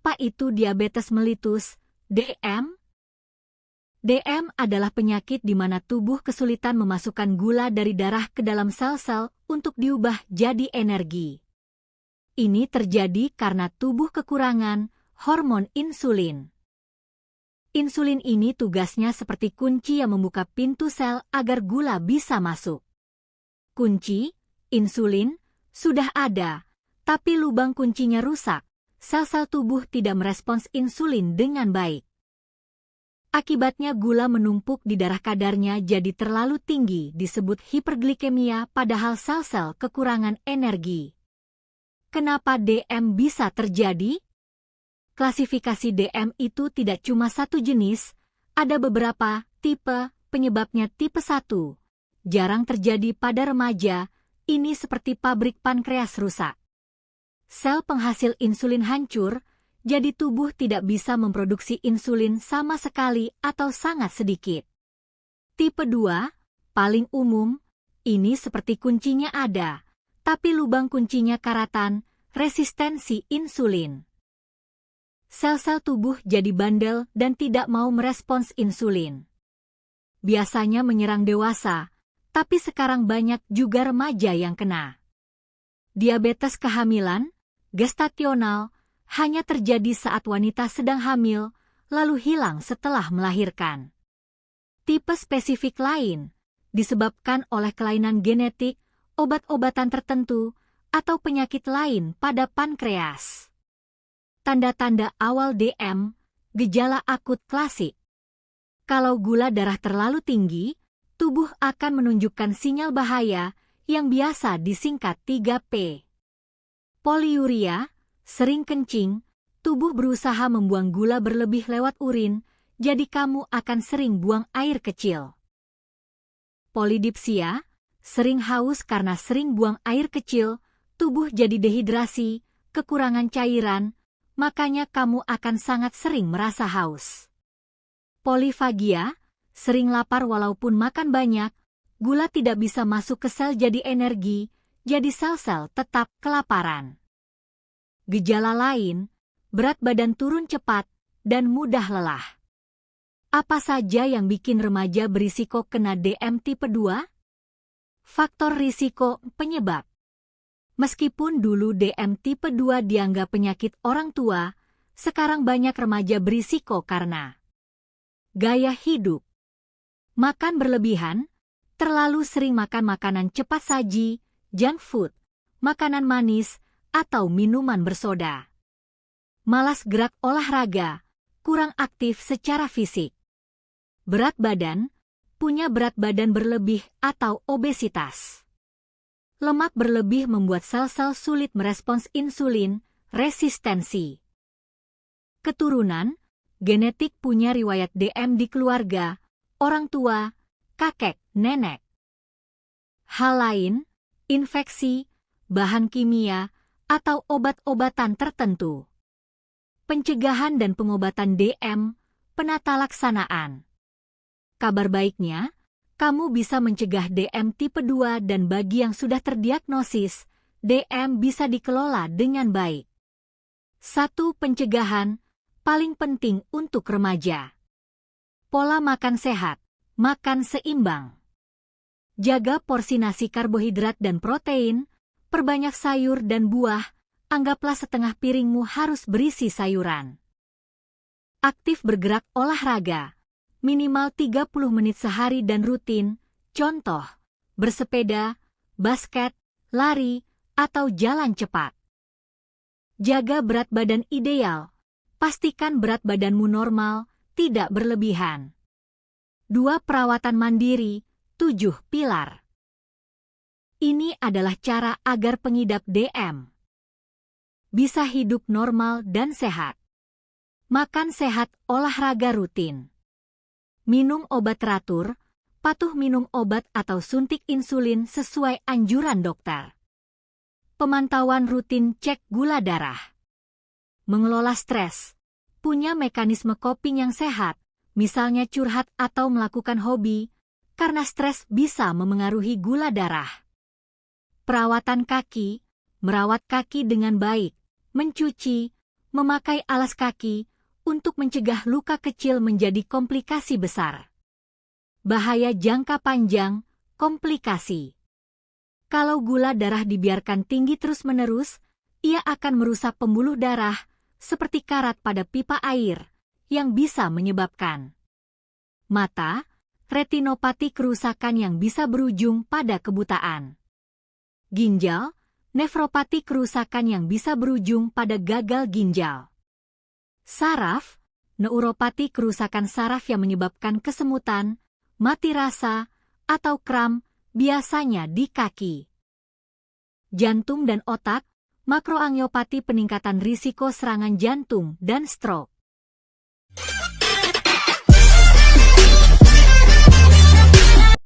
Apa itu diabetes mellitus, DM? DM adalah penyakit di mana tubuh kesulitan memasukkan gula dari darah ke dalam sel-sel untuk diubah jadi energi. Ini terjadi karena tubuh kekurangan hormon insulin. Insulin ini tugasnya seperti kunci yang membuka pintu sel agar gula bisa masuk. Kunci, insulin, sudah ada, tapi lubang kuncinya rusak. Sel-sel tubuh tidak merespons insulin dengan baik. Akibatnya gula menumpuk di darah, kadarnya jadi terlalu tinggi, disebut hiperglikemia, padahal sel-sel kekurangan energi. Kenapa DM bisa terjadi? Klasifikasi DM itu tidak cuma satu jenis, ada beberapa tipe. Penyebabnya tipe 1. Jarang terjadi pada remaja, ini seperti pabrik pankreas rusak. Sel penghasil insulin hancur, jadi tubuh tidak bisa memproduksi insulin sama sekali atau sangat sedikit. Tipe 2, paling umum, ini seperti kuncinya ada, tapi lubang kuncinya karatan, resistensi insulin. Sel-sel tubuh jadi bandel dan tidak mau merespons insulin. Biasanya menyerang dewasa, tapi sekarang banyak juga remaja yang kena. Diabetes kehamilan, gestasional, hanya terjadi saat wanita sedang hamil, lalu hilang setelah melahirkan. Tipe spesifik lain disebabkan oleh kelainan genetik, obat-obatan tertentu, atau penyakit lain pada pankreas. Tanda-tanda awal DM, gejala akut klasik. Kalau gula darah terlalu tinggi, tubuh akan menunjukkan sinyal bahaya yang biasa disingkat 3P. Poliuria, sering kencing, tubuh berusaha membuang gula berlebih lewat urin, jadi kamu akan sering buang air kecil. Polidipsia, sering haus karena sering buang air kecil, tubuh jadi dehidrasi, kekurangan cairan, makanya kamu akan sangat sering merasa haus. Polifagia, sering lapar walaupun makan banyak, gula tidak bisa masuk ke sel jadi energi, jadi sel-sel tetap kelaparan. Gejala lain, berat badan turun cepat, dan mudah lelah. Apa saja yang bikin remaja berisiko kena DM tipe 2? Faktor risiko penyebab. Meskipun dulu DM tipe 2 dianggap penyakit orang tua, sekarang banyak remaja berisiko karena gaya hidup. Makan berlebihan, terlalu sering makan makanan cepat saji, junk food, makanan manis, atau minuman bersoda. Malas gerak olahraga, kurang aktif secara fisik. Berat badan, punya berat badan berlebih atau obesitas. Lemak berlebih membuat sel-sel sulit merespons insulin, resistensi. Keturunan, genetik, punya riwayat DM di keluarga, orang tua, kakek, nenek. Hal lain, infeksi, bahan kimia, atau obat-obatan tertentu. Pencegahan dan pengobatan DM, penata laksanaan. Kabar baiknya, kamu bisa mencegah DM tipe 2 dan bagi yang sudah terdiagnosis, DM bisa dikelola dengan baik. 1. Pencegahan, paling penting untuk remaja. Pola makan sehat, makan seimbang. Jaga porsi nasi, karbohidrat dan protein, perbanyak sayur dan buah, anggaplah setengah piringmu harus berisi sayuran. Aktif bergerak olahraga, minimal 30 menit sehari dan rutin, contoh, bersepeda, basket, lari, atau jalan cepat. Jaga berat badan ideal, pastikan berat badanmu normal, tidak berlebihan. 2. Perawatan mandiri, 7 pilar. Ini adalah cara agar pengidap DM bisa hidup normal dan sehat. Makan sehat, olahraga rutin. Minum obat teratur, patuh minum obat atau suntik insulin sesuai anjuran dokter. Pemantauan rutin, cek gula darah. Mengelola stres, punya mekanisme coping yang sehat, misalnya curhat atau melakukan hobi, karena stres bisa memengaruhi gula darah. Perawatan kaki, merawat kaki dengan baik, mencuci, memakai alas kaki untuk mencegah luka kecil menjadi komplikasi besar. Bahaya jangka panjang, komplikasi. Kalau gula darah dibiarkan tinggi terus-menerus, ia akan merusak pembuluh darah, seperti karat pada pipa air, yang bisa menyebabkan mata, retinopati kerusakan yang bisa berujung pada kebutaan. Ginjal, nefropati kerusakan yang bisa berujung pada gagal ginjal. Saraf, neuropati kerusakan saraf yang menyebabkan kesemutan, mati rasa, atau kram, biasanya di kaki. Jantung dan otak, makroangiopati peningkatan risiko serangan jantung dan stroke.